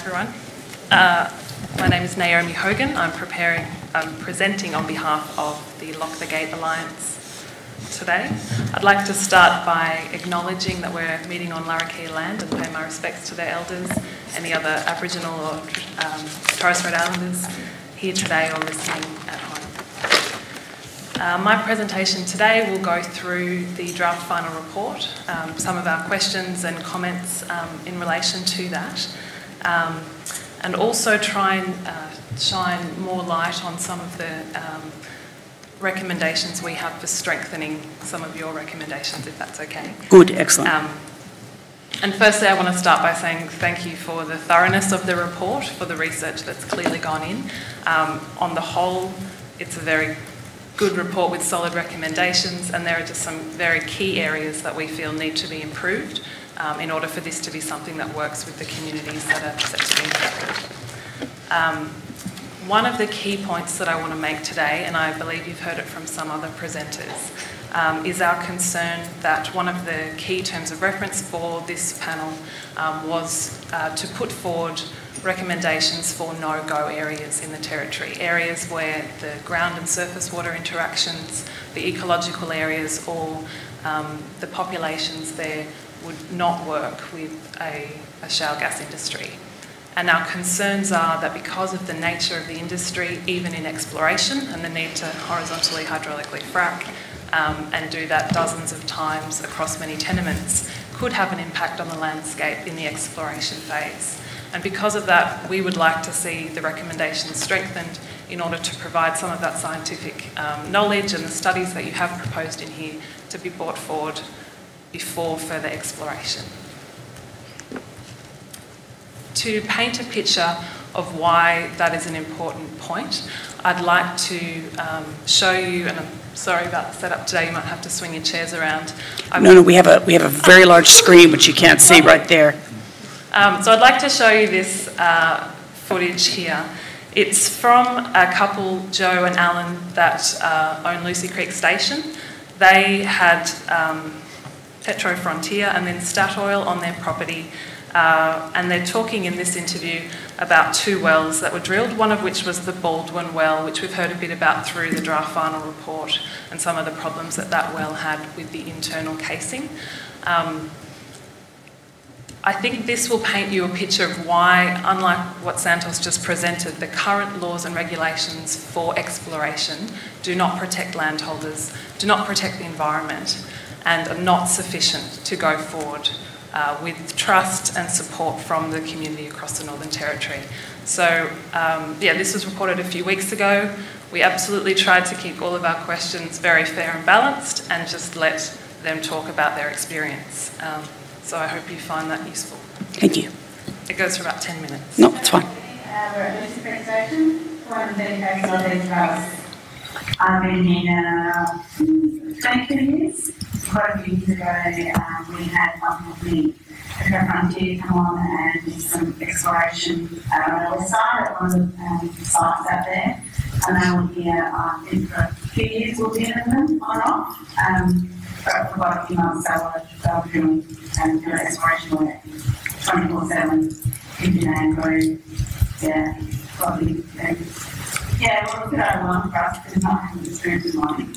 everyone. My name is Naomi Hogan. I'm presenting on behalf of the Lock the Gate Alliance today. I'd like to start by acknowledging that we're meeting on Larrakia land and pay my respects to their elders, any other Aboriginal or Torres Strait Islanders here today or listening at home. My presentation today will go through the draft final report, some of our questions and comments in relation to that, and also try and shine more light on some of the recommendations we have for strengthening some of your recommendations, if that's okay. Good, excellent. And firstly, I want to start by saying thank you for the thoroughness of the report, for the research that's clearly gone in. On the whole, it's a very good report with solid recommendations, and there are just some very key areas that we feel need to be improved in order for this to be something that works with the communities that are set to be impacted. One of the key points that I want to make today, and I believe you've heard it from some other presenters, is our concern that one of the key terms of reference for this panel was to put forward recommendations for no-go areas in the territory, areas where the ground and surface water interactions, the ecological areas or the populations there would not work with a shale gas industry. And our concerns are that because of the nature of the industry, even in exploration and the need to horizontally hydraulically frack and do that dozens of times across many tenements, could have an impact on the landscape in the exploration phase. And because of that, we would like to see the recommendations strengthened in order to provide some of that scientific knowledge and the studies that you have proposed in here to be brought forward before further exploration. To paint a picture of why that is an important point, I'd like to show you, and I'm sorry about the setup today, you might have to swing your chairs around. No, we have a very large screen which you can't see right there. So I'd like to show you this footage here. It's from a couple, Joe and Alan, that own Lucy Creek Station. They had Petro Frontier and then Statoil on their property, and they're talking in this interview about two wells that were drilled, one of which was the Baldwin well, which we've heard a bit about through the draft final report and some of the problems that that well had with the internal casing. I think this will paint you a picture of why, unlike what Santos just presented, the current laws and regulations for exploration do not protect landholders, do not protect the environment, and are not sufficient to go forward with trust and support from the community across the Northern Territory. So, this was reported a few weeks ago. We absolutely tried to keep all of our questions very fair and balanced and just let them talk about their experience. So I hope you find that useful. Thank you. It goes for about 10 minutes. No, it's fine. We're at Lucy Creek Station. One of the dedicated of these trucks. I've been here now 22 years. Quite a few years ago, we had one company, Petro Frontier, come on and do some exploration on the west side at one of the sites out there. And they were here, I think, for a few years we'll be in them on and off. But for quite a few months they were drilling and doing exploration work 24/7, 59 crew. Yeah, probably. Yeah, well, it's a bit overwhelming for us because not having experience in mining.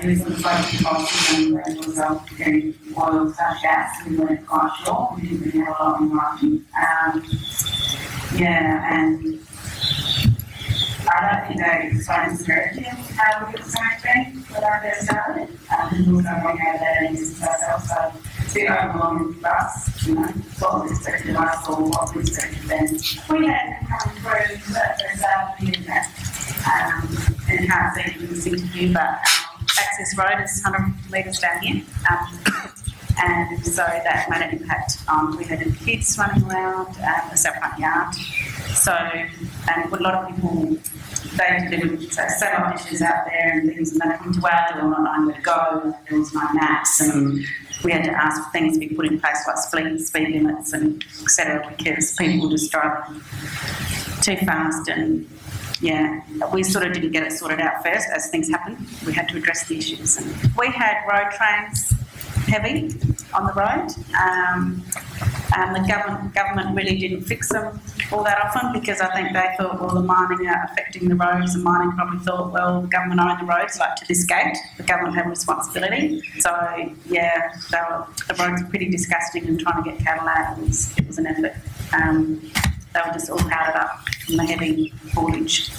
We sort of focused on costs and as a result of getting oil / gas. We weren't quite sure. We didn't really have a lot in writing. And I don't think they explained the strategy of how we explained when I first started. We also went out there and used ourselves, so it's a bit overwhelming for us, what we expected of us or what we expected of them. We had come through that first started and can't see from this interview, but access road is 100 metres down here. And so that made an impact. We had kids running around the front yard. So, and a lot of people, they delivered satellite dishes out there and things, and they come to our door and I would go. There was no maps, and we had to ask for things to be put in place like speed limits and etc. because people were just driving too fast. And we sort of didn't get it sorted out first as things happened. We had to address the issues. And we had road trains heavy on the road. And the government really didn't fix them all that often because I think they thought, well, the mining are affecting the roads. The mining probably thought, well, the government owned the roads, like to this gate. The government had responsibility. So, yeah, the roads were pretty disgusting, and trying to get cattle out, it was an effort. They were just all powdered up from the heavy haulage.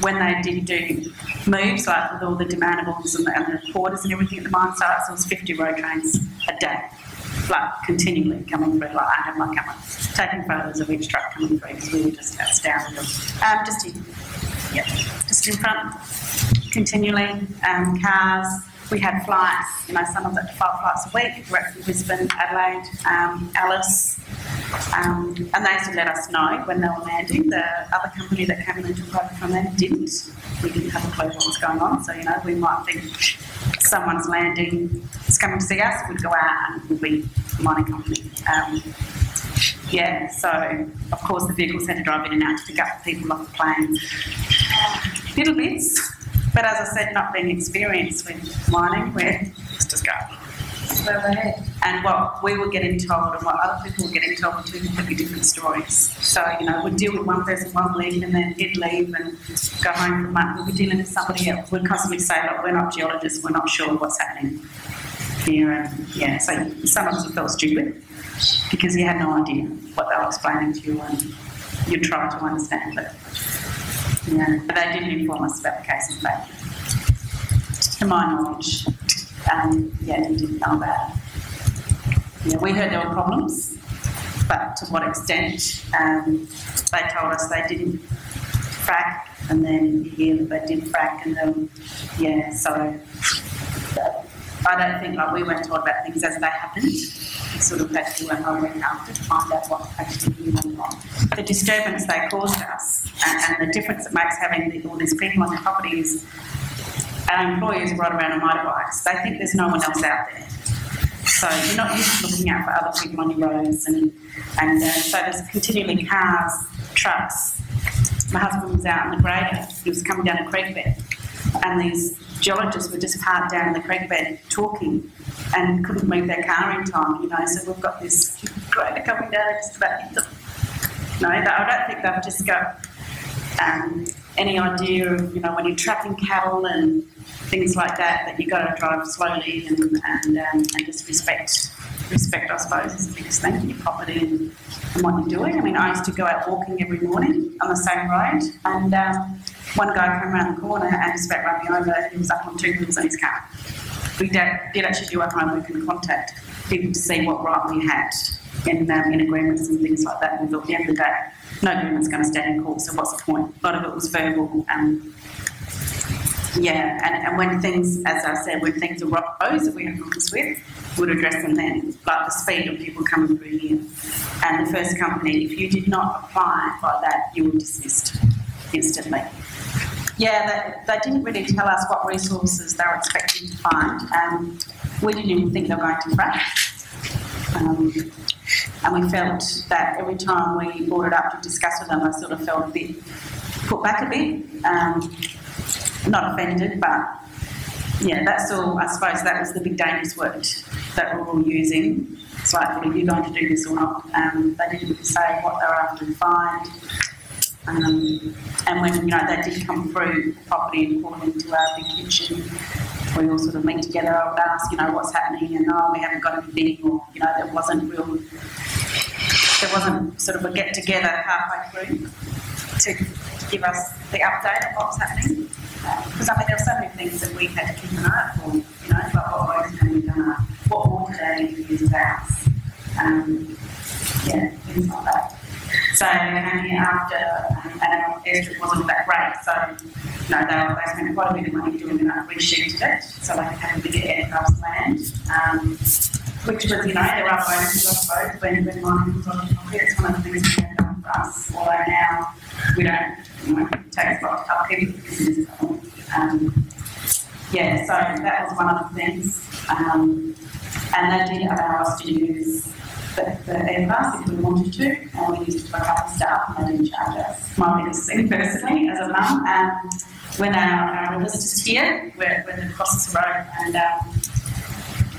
When they did do moves, like with all the demandables and the quarters and everything at the mine sites, there was 50 road trains a day, like continually coming through. Like I had my camera taking photos of each truck coming through because we were just astounded. Just in front, continually, cars. We had flights, some of them 5 flights a week, direct from Brisbane, Adelaide, Alice, and they used to let us know when they were landing. The other company that came in and took over from them didn't. We didn't have a clue what was going on, so, we might think someone's landing, is coming to see us, we'd go out and it would be a mining company. So, of course, the vehicles had to drive in and out to pick up people off the planes. Little bits. But as I said, not being experienced with mining, we're just going well ahead. And what we were getting told and what other people were getting told were two completely different stories. So, we'd deal with one person one week and then he'd leave and go home for a month. We'd be dealing with somebody else. We'd constantly say, look, we're not geologists, we're not sure what's happening here. And so sometimes you felt stupid because you had no idea what they were explaining to you and you'd try to understand it. But they didn't inform us about the case of fact. To my knowledge, we didn't know about it. We heard there were problems, but to what extent? They told us they didn't frack, and then you hear that they did frack, and then, so I don't think we weren't told about things as they happened. We sort of had to do our homework after to find out what actually went on. The disturbance they caused us and the difference it makes having all these people on their property is our employees ride around on motorbikes. They think there's no one else out there. So you're not used to looking out for other people on your roads. And so there's continually cars, trucks. My husband was out in the grader. He was coming down a creek bed. And these geologists were just parked down in the creek bed talking and couldn't move their car in time, So we've got this grader coming down just about hit them. I don't think they've just got any idea of, when you're trapping cattle and things like that you've got to drive slowly and just respect, I suppose, is the biggest thing, your property and what you're doing. I used to go out walking every morning on the same road, and one guy came around the corner and just about ran me over. He was up on 2 wheels on his car. We did actually do our homework and contact people to see what right we had in agreements and things like that. And we thought, at the end of the day, no agreement's going to stand in court, so what's the point? A lot of it was verbal. And when things, as I said, when things arose that we had problems with, we'd address them then, like the speed of people coming through here. And the first company, if you did not apply like that, you were dismissed instantly. They didn't really tell us what resources they were expecting to find. We didn't even think they were going to frack. And we felt that every time we brought it up to discuss with them, I sort of felt a bit put back a bit. Not offended, but that's all. I suppose that was the big dangerous word that we were all using. It's like, well, are you going to do this or not? They didn't say what they were after to find. And when they did come through the property and pull into our big kitchen, we all sort of meet together. I would ask, what's happening, and we haven't got anything, or there wasn't sort of a get together halfway through to give us the update of what was happening. Because there were so many things that we had to keep an eye out for, like what roads can be done, what water they need to use as ours, things like that. So they came here after, and our airstrip wasn't that great, so they spent quite a bit of money doing that, resheeted it, so they could have a bigger aircraft land, which was, there are bonuses, I suppose, when mining was on the topic. It's one of the things we have done for us, although now we don't, it takes a lot to upkeep because it is cool. So that was one of the things, and they did allow us to use the aircraft if we wanted to, and we used it for a couple of staff, and they didn't charge us. My biggest thing personally, as a mum, when our river's just here, we're across the road, and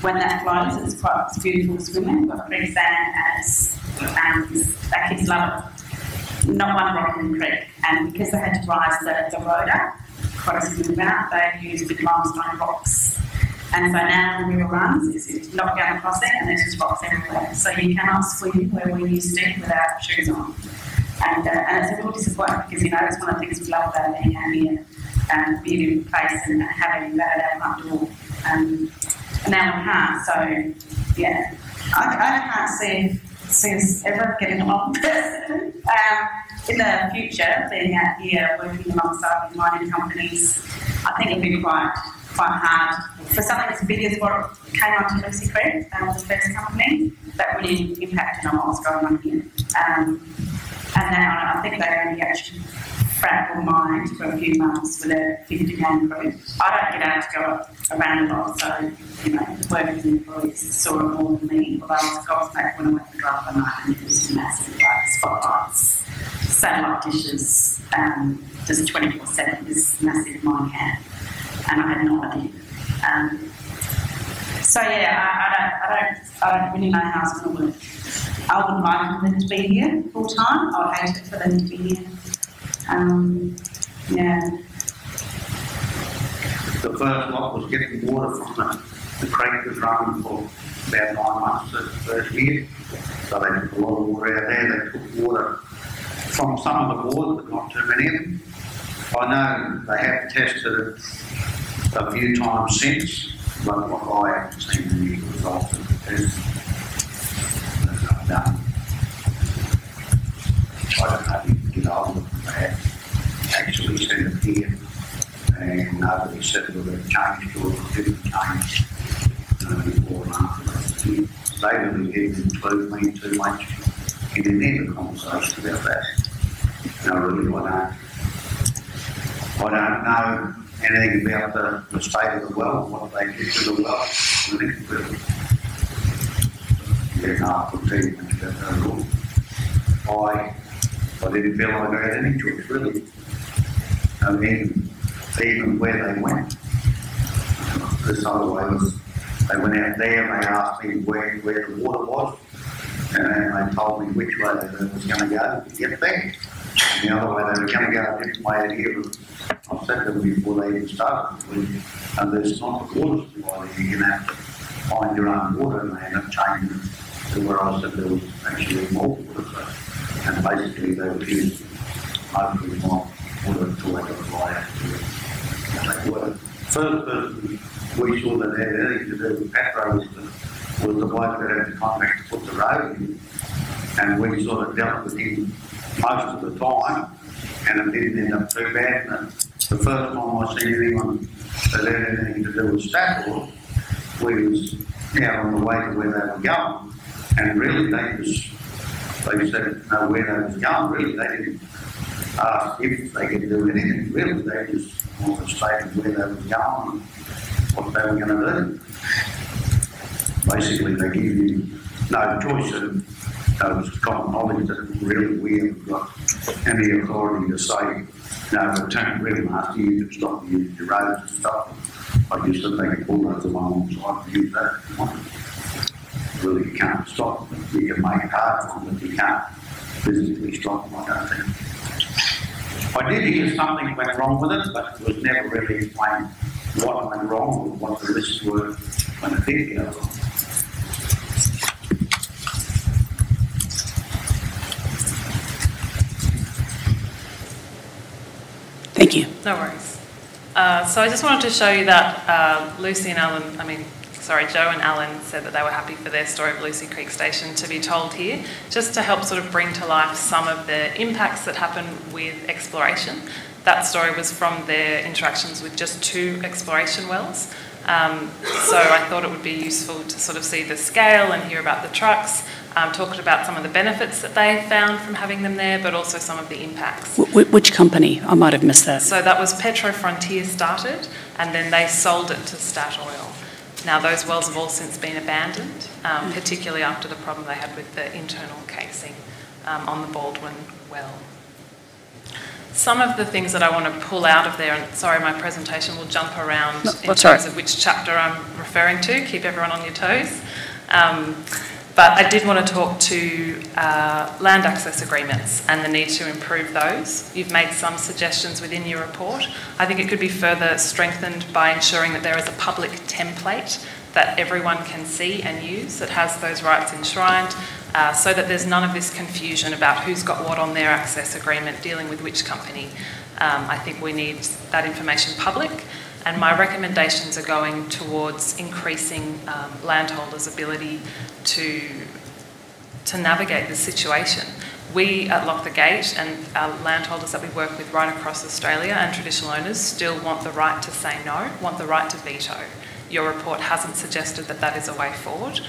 when that flows, it's beautiful to swim in. We've got creek sand as our kids love it. Not one rock in the creek. And because they had to rise the road up, quite a smooth amount, they used big limestone rocks. And so now when the river runs, it's knocked down the crossing and there's just rocks everywhere. So you cannot swim where we used to without shoes on. And it's a real disappointment because, it's one of the things we love about being out here and being in place and having that out door. And now we can't. So, yeah, I can't see us ever getting along person. In the future, being out here working alongside with mining companies, I think it'd be quite hard for something as big as what came onto Lucy Creek, the first company, that really impacted on what was going on here. And now I think they only actually fractal mined for a few months with a 50-man crew. I don't get out to go around a lot, so workers and employees saw it more than me. Although I was gobsmacked when I went to drive the night and it was massive, spotlights, satellite dishes, just 24/7. This massive mine camp. And I had no idea. So yeah, I don't really know how it's going to work. I wouldn't like them to be here full time. I would hate it for them to be here. Yeah. The first lot was getting water from the creek was running for about 9 months the first year. So they took a lot of water out there. They took water from some of the bores, but not too many of them. I know they have tested it a few times since, but what I haven't seen any results of the test that I've done. I don't know if you can get hold of them. They have actually sent it here, and nobody said whether it changed or it didn't change before and after. They really didn't include me too much in any of the conversation about that. No, really, I don't know anything about the state of the well, what they did to the well. Yeah, no, I couldn't tell you much about that at all. I didn't feel like I had any choice, really. I mean, even where they went. This other way was, they went out there and they asked me where the water was, and they told me which way they was going to go to get there. And the other way they were going to go a different way out here. I said to them before they even started, and there's not the water supply, you're going to have to find your own water, and they end up changing it to where I said there was actually more water. So, and basically they would use hopefully more water until they got right out to they were. First person we saw that had anything to do with Petro was the bloke that had the contract to put the road in, and we sort of dealt with him most of the time, and it didn't end up too bad. And the first time I seen anyone that had anything to do with Stafford, we was out on the way to where they were going, and really they said know where they was going. Really, they didn't ask if they could do anything. Really, they just stated where they was going and what they were going to do. Basically, they give you no choice, and it was common knowledge that really we haven't got any authority to say, no, if it turned really nasty, you could stop using your roads and stuff. I just said they could pull those alongside and use that if you want. Really, you can't stop them. You can make it hard for them, but you can't physically stop them, I don't think. I did hear something went wrong with it, but it was never really explained what went wrong or what the risks were when it did go wrong. Thank you. No worries. So I just wanted to show you that Joe and Alan said that they were happy for their story of Lucy Creek Station to be told here, just to help sort of bring to life some of the impacts that happen with exploration. That story was from their interactions with just 2 exploration wells. So I thought it would be useful to sort of see the scale and hear about the trucks, talked about some of the benefits that they found from having them there, but also some of the impacts. Which company? I might have missed that. So that was Petro Frontier started, and then they sold it to Statoil. Now those wells have all since been abandoned, particularly after the problem they had with the internal casing on the Baldwin well. Some of the things that I want to pull out of there, and sorry, my presentation will jump around in terms of which chapter I'm referring to, keep everyone on your toes. But I did want to talk to land access agreements and the need to improve those. You've made some suggestions within your report. I think it could be further strengthened by ensuring that there is a public template that everyone can see and use that has those rights enshrined, so that there's none of this confusion about who's got what on their access agreement dealing with which company. I think we need that information public, and my recommendations are going towards increasing landholders' ability to navigate the situation. We at Lock the Gate and our landholders that we work with right across Australia and traditional owners still want the right to say no, want the right to veto. Your report hasn't suggested that that is a way forward.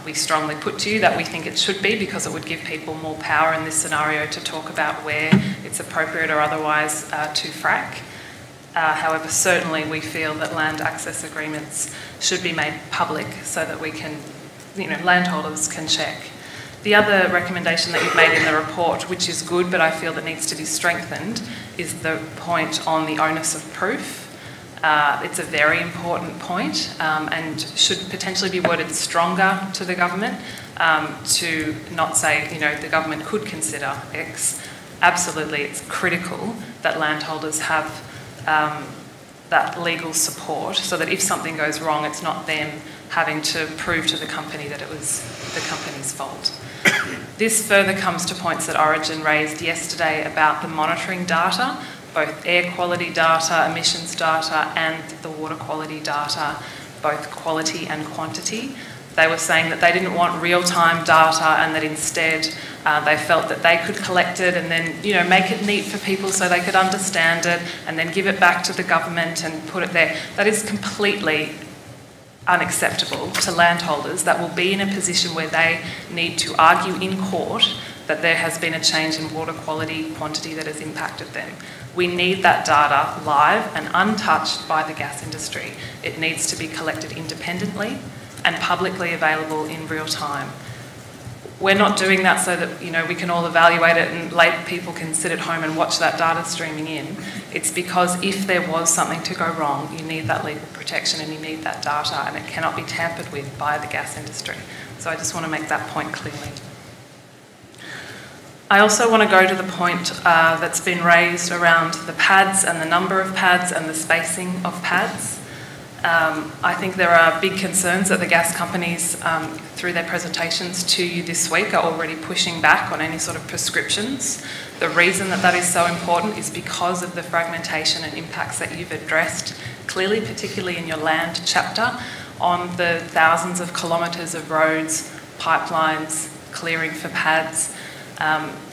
We strongly put to you that we think it should be, because it would give people more power in this scenario to talk about where it's appropriate or otherwise to frack. However, certainly we feel that land access agreements should be made public so that we can, landholders can check. The other recommendation that you've made in the report, which is good but I feel that needs to be strengthened, is the point on the onus of proof. It's a very important point and should potentially be worded stronger to the government, to not say, the government could consider X. Absolutely, it's critical that landholders have that legal support so that if something goes wrong, it's not them having to prove to the company that it was the company's fault. This further comes to points that Origin raised yesterday about the monitoring data, both air quality data, emissions data, and the water quality data, both quality and quantity. They were saying that they didn't want real-time data and that instead they felt that they could collect it and then, make it neat for people so they could understand it and then give it back to the government and put it there. That is completely unacceptable to landholders that will be in a position where they need to argue in court that there has been a change in water quality, quantity that has impacted them. We need that data live and untouched by the gas industry. It needs to be collected independently and publicly available in real time. We're not doing that so that we can all evaluate it and people can sit at home and watch that data streaming in. It's because if there was something to go wrong, you need that legal protection and you need that data, and it cannot be tampered with by the gas industry. So I just want to make that point clearly. I also want to go to the point that's been raised around the pads and the number of pads and the spacing of pads. I think there are big concerns that the gas companies, through their presentations to you this week, are already pushing back on any sort of prescriptions. The reason that that is so important is because of the fragmentation and impacts that you've addressed clearly, particularly in your land chapter, on the thousands of kilometres of roads, pipelines, clearing for pads.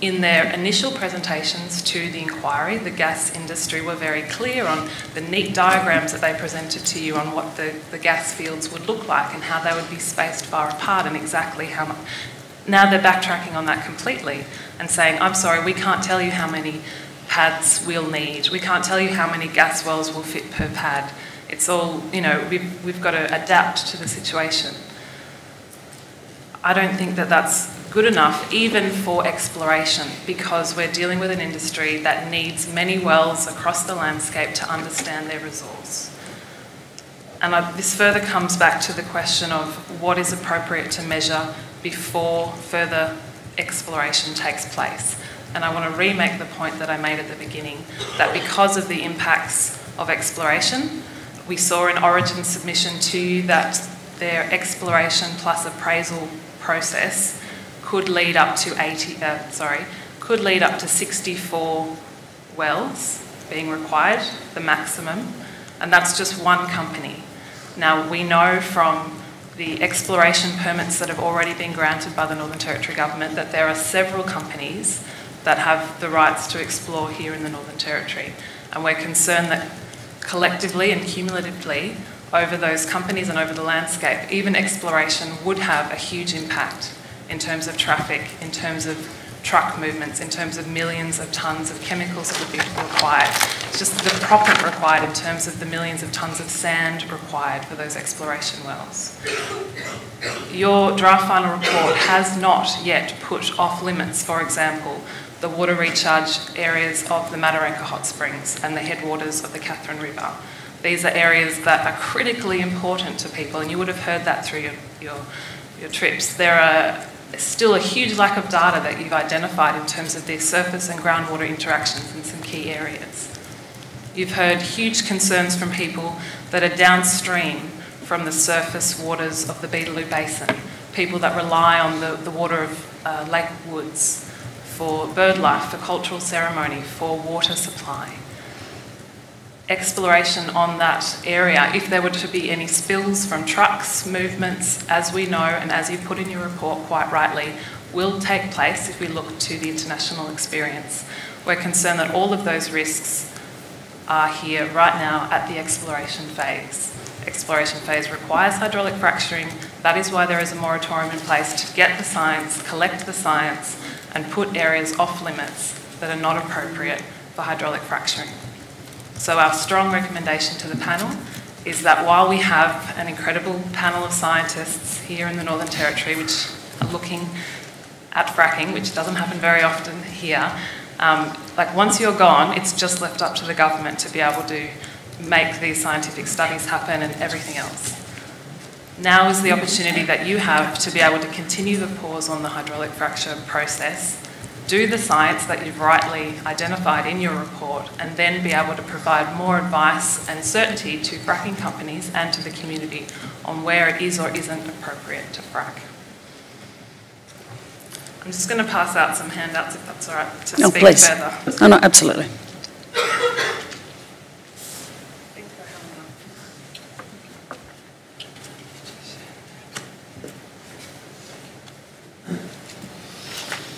In their initial presentations to the inquiry, the gas industry were very clear on the neat diagrams that they presented to you on what the gas fields would look like and how they would be spaced far apart and exactly how much. Now they're backtracking on that completely and saying, I'm sorry, we can't tell you how many pads we'll need. We can't tell you how many gas wells will fit per pad. It's all, we've got to adapt to the situation. I don't think that that's good enough even for exploration, because we're dealing with an industry that needs many wells across the landscape to understand their resource. And this further comes back to the question of what is appropriate to measure before further exploration takes place. And I want to remake the point that I made at the beginning, that because of the impacts of exploration, we saw in Origin submission to you that their exploration plus appraisal process could lead up to 64 wells being required, the maximum, and that's just one company. Now, we know from the exploration permits that have already been granted by the Northern Territory Government that there are several companies that have the rights to explore here in the Northern Territory, and we're concerned that collectively and cumulatively over those companies and over the landscape, even exploration would have a huge impact in terms of traffic, in terms of truck movements, in terms of millions of tonnes of chemicals that would be required. It's just the proppant required in terms of the millions of tonnes of sand required for those exploration wells. Your draft final report has not yet put off limits, for example, the water recharge areas of the Mataranka Hot Springs and the headwaters of the Catherine River. These are areas that are critically important to people, and you would have heard that through your trips. There are still a huge lack of data that you've identified in terms of their surface and groundwater interactions in some key areas. You've heard huge concerns from people that are downstream from the surface waters of the Beetaloo Basin, people that rely on the water of Lake Woods for bird life, for cultural ceremony, for water supply. Exploration on that area, if there were to be any spills from trucks, movements, as we know and as you put in your report quite rightly, will take place if we look to the international experience. We're concerned that all of those risks are here right now at the exploration phase. Exploration phase requires hydraulic fracturing. That is why there is a moratorium in place to get the science, collect the science, and put areas off limits that are not appropriate for hydraulic fracturing. So our strong recommendation to the panel is that while we have an incredible panel of scientists here in the Northern Territory which are looking at fracking, which doesn't happen very often here, like once you're gone, it's just left up to the government to be able to make these scientific studies happen and everything else. Now is the opportunity that you have to be able to continue the pause on the hydraulic fracture process, do the science that you've rightly identified in your report, and then be able to provide more advice and certainty to fracking companies and to the community on where it is or isn't appropriate to frack. I'm just going to pass out some handouts if that's all right to speak please. further. No, absolutely.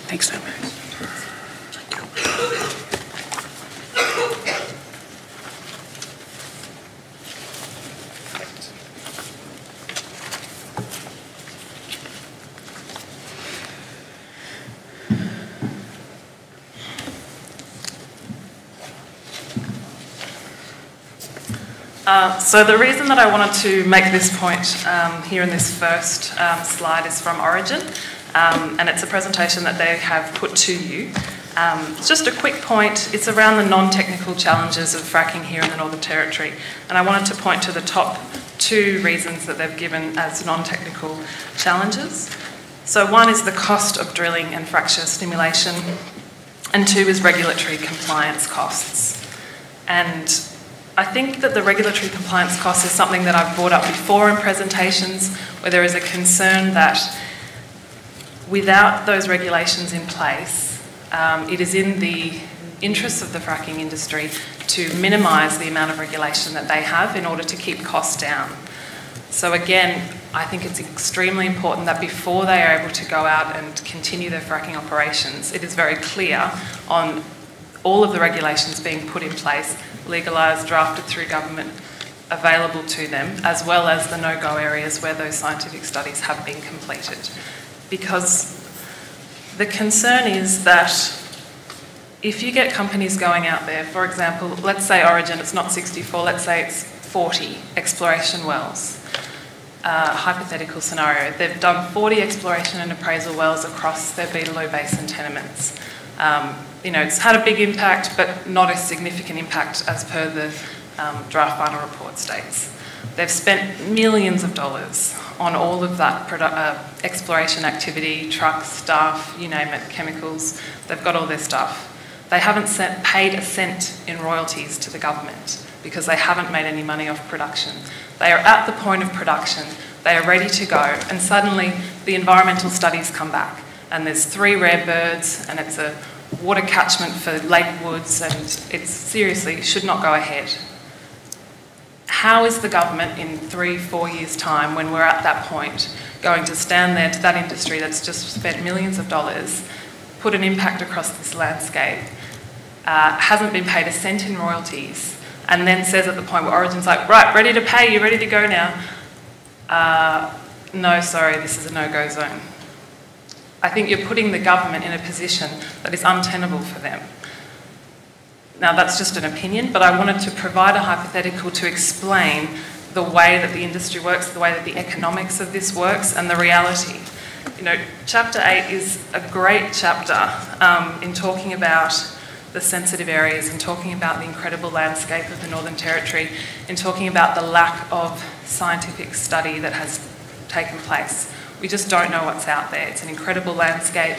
Thanks, Naomi. So the reason that I wanted to make this point here in this first slide is from Origin, and it's a presentation that they have put to you. Just a quick point, it's around the non-technical challenges of fracking here in the Northern Territory, and I wanted to point to the top two reasons that they've given as non-technical challenges. So one is the cost of drilling and fracture stimulation, and two is regulatory compliance costs. And I think that the regulatory compliance cost is something that I've brought up before in presentations, where there is a concern that without those regulations in place, it is in the interests of the fracking industry to minimise the amount of regulation that they have in order to keep costs down. So again, I think it's extremely important that before they are able to go out and continue their fracking operations, it is very clear on all of the regulations being put in place, legalised, drafted through government, available to them, as well as the no-go areas where those scientific studies have been completed. Because the concern is that if you get companies going out there, for example, let's say Origin, it's not 64, let's say it's 40 exploration wells. Hypothetical scenario, they've done 40 exploration and appraisal wells across their Beetaloo Basin tenements. You know, it's had a big impact, but not a significant impact as per the draft final report states. They've spent millions of dollars on all of that exploration activity, trucks, staff, you name it, chemicals. They've got all their stuff. They haven't paid a cent in royalties to the government because they haven't made any money off production. They are at the point of production. They are ready to go, and suddenly the environmental studies come back, and there's 3 rare birds, and it's a water catchment for Lake Woods, and it seriously should not go ahead. How is the government in 3-4 years' time, when we're at that point, going to stand there to that industry that's just spent millions of dollars, put an impact across this landscape, hasn't been paid a cent in royalties, and then says at the point where Origin's like, right, ready to pay, you're ready to go now. No, sorry, this is a no-go zone. I think you're putting the government in a position that is untenable for them. Now that's just an opinion, but I wanted to provide a hypothetical to explain the way that the industry works, the way that the economics of this works, and the reality. You know, Chapter 8 is a great chapter in talking about the sensitive areas, in talking about the incredible landscape of the Northern Territory, in talking about the lack of scientific study that has taken place. We just don't know what's out there. It's an incredible landscape.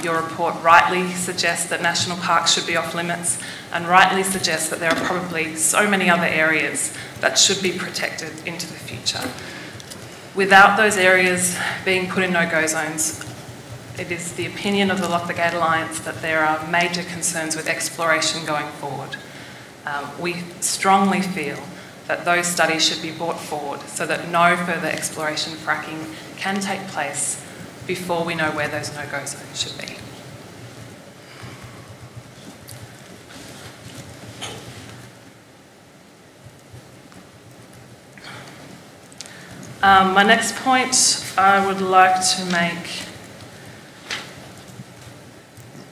Your report rightly suggests that national parks should be off limits, and rightly suggests that there are probably so many other areas that should be protected into the future. Without those areas being put in no-go zones, it is the opinion of the Lock the Gate Alliance that there are major concerns with exploration going forward. We strongly feel that those studies should be brought forward so that no further exploration fracking can take place before we know where those no-go zones should be. My next point I would like to make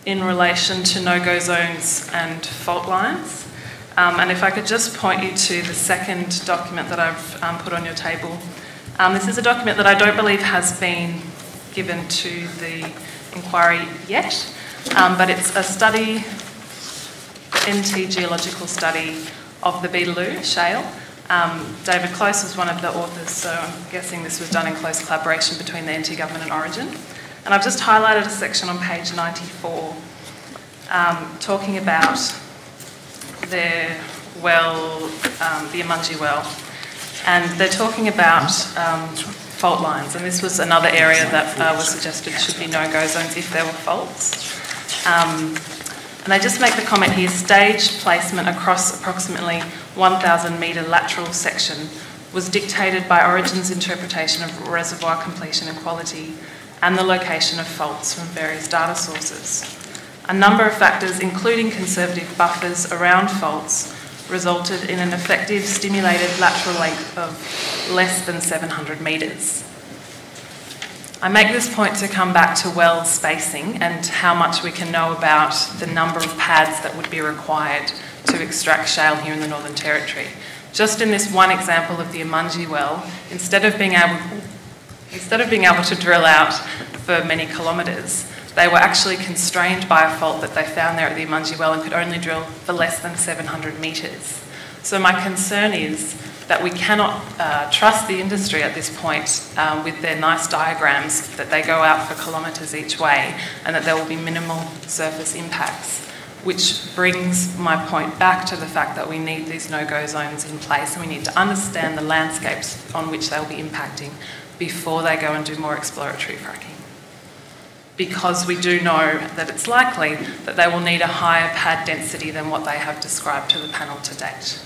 in relation to no-go zones and fault lines. And if I could just point you to the second document that I've put on your table. This is a document that I don't believe has been given to the inquiry yet, but it's a study, the NT geological study of the Beetaloo Shale. David Close was one of the authors, so I'm guessing this was done in close collaboration between the NT government and Origin. And I've just highlighted a section on page 94 talking about their well, the Amungi well. And they're talking about fault lines, and this was another area that was suggested should be no-go zones if there were faults. And they just make the comment here, stage placement across approximately 1,000 metre lateral section was dictated by Origin's interpretation of reservoir completion and quality and the location of faults from various data sources. A number of factors, including conservative buffers around faults, resulted in an effective stimulated lateral length of less than 700 metres. I make this point to come back to well spacing and how much we can know about the number of pads that would be required to extract shale here in the Northern Territory. Just in this one example of the Amungi well, instead of being able to drill out for many kilometres, they were actually constrained by a fault that they found there at the Amungi well and could only drill for less than 700 metres. So my concern is that we cannot trust the industry at this point with their nice diagrams that they go out for kilometres each way and that there will be minimal surface impacts, which brings my point back to the fact that we need these no-go zones in place and we need to understand the landscapes on which they'll be impacting before they go and do more exploratory fracking. Because we do know that it's likely that they will need a higher pad density than what they have described to the panel to date.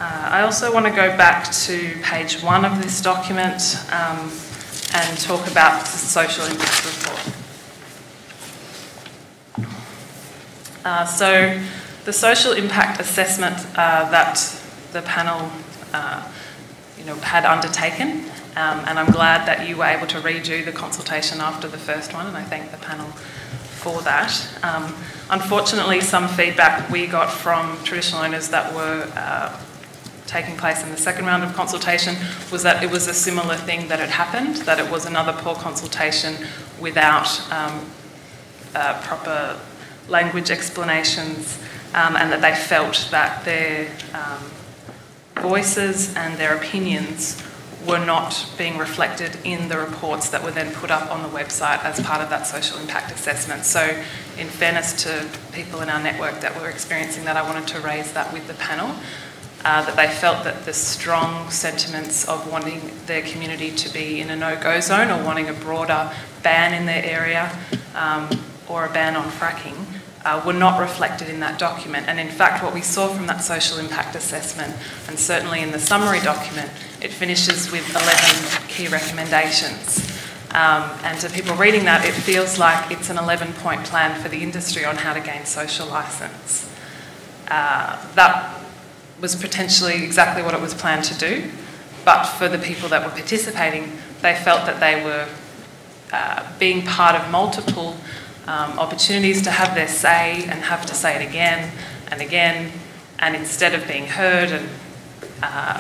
I also want to go back to page 1 of this document and talk about the social impact report. So the social impact assessment that the panel had undertaken, and I'm glad that you were able to redo the consultation after the first one, and I thank the panel for that. Unfortunately, some feedback we got from traditional owners that were taking place in the second round of consultation was that it was a similar thing that had happened, that it was another poor consultation without proper language explanations, and that they felt that their voices and their opinions were not being reflected in the reports that were then put up on the website as part of that social impact assessment. So in fairness to people in our network that were experiencing that, I wanted to raise that with the panel, that they felt that the strong sentiments of wanting their community to be in a no-go zone or wanting a broader ban in their area or a ban on fracking were not reflected in that document. And in fact, what we saw from that social impact assessment, and certainly in the summary document, it finishes with 11 key recommendations. And to people reading that, it feels like it's an 11-point plan for the industry on how to gain social licence. That was potentially exactly what it was planned to do, but for the people that were participating, they felt that they were being part of multiple opportunities to have their say and have to say it again and again, and instead of being heard and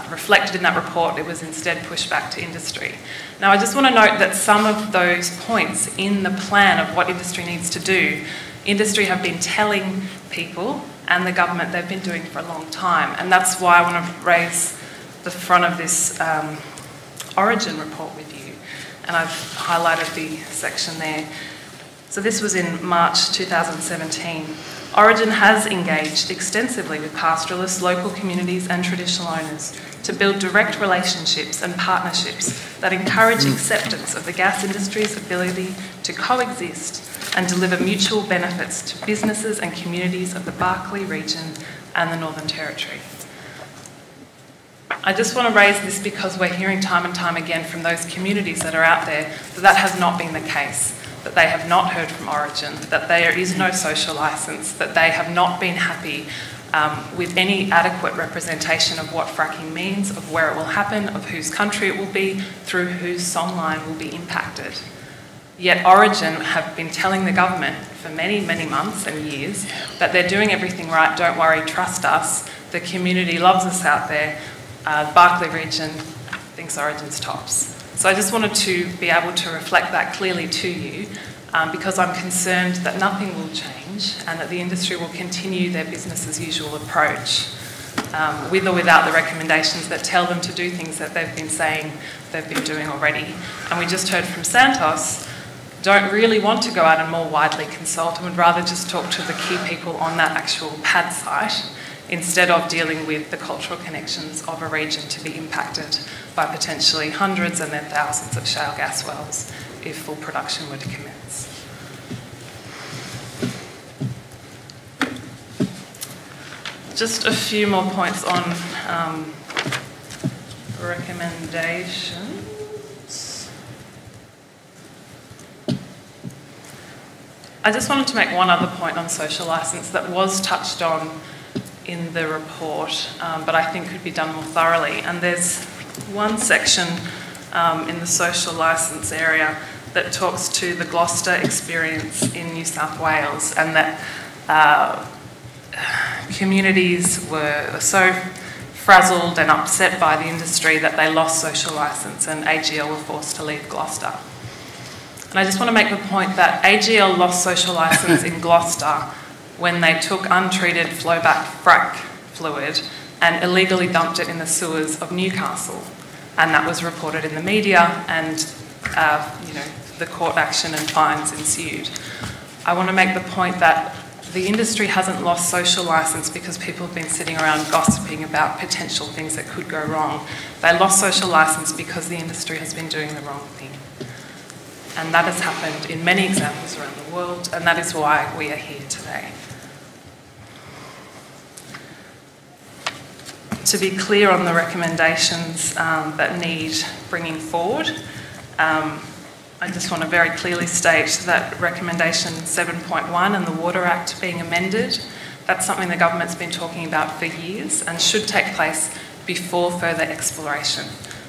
reflected in that report, it was instead pushed back to industry. Now, I just want to note that some of those points in the plan of what industry needs to do, industry have been telling people and the government they've been doing for a long time, and that's why I want to raise the front of this Origin report with you, and I've highlighted the section there. So this was in March 2017. Origin has engaged extensively with pastoralists, local communities and traditional owners to build direct relationships and partnerships that encourage acceptance of the gas industry's ability to coexist and deliver mutual benefits to businesses and communities of the Barkly region and the Northern Territory. I just want to raise this because we're hearing time and time again from those communities that are out there that that has not been the case, that they have not heard from Origin, that there is no social licence, that they have not been happy with any adequate representation of what fracking means, of where it will happen, of whose country it will be, through whose songline will be impacted. Yet Origin have been telling the government for many, many months and years that they're doing everything right, don't worry, trust us, the community loves us out there, Barkly region thinks Origin's tops. So I just wanted to be able to reflect that clearly to you because I'm concerned that nothing will change and that the industry will continue their business as usual approach with or without the recommendations that tell them to do things that they've been saying they've been doing already. And we just heard from Santos, don't really want to go out and more widely consult and would rather just talk to the key people on that actual pad site instead of dealing with the cultural connections of a region to be impacted by potentially hundreds and then thousands of shale gas wells if full production were to commence. Just a few more points on recommendations. I just wanted to make one other point on social licence that was touched on in the report, but I think could be done more thoroughly. And there's one section in the social licence area that talks to the Gloucester experience in New South Wales, and that communities were so frazzled and upset by the industry that they lost social licence and AGL were forced to leave Gloucester. And I just want to make the point that AGL lost social licence in Gloucester when they took untreated flowback frack fluid and illegally dumped it in the sewers of Newcastle. And that was reported in the media and the court action and fines ensued. I want to make the point that the industry hasn't lost social licence because people have been sitting around gossiping about potential things that could go wrong. They lost social licence because the industry has been doing the wrong thing. And that has happened in many examples around the world, and that is why we are here today. To be clear on the recommendations that need bringing forward, I just want to very clearly state that recommendation 7.1 and the Water Act being amended, that's something the government's been talking about for years and should take place before further exploration.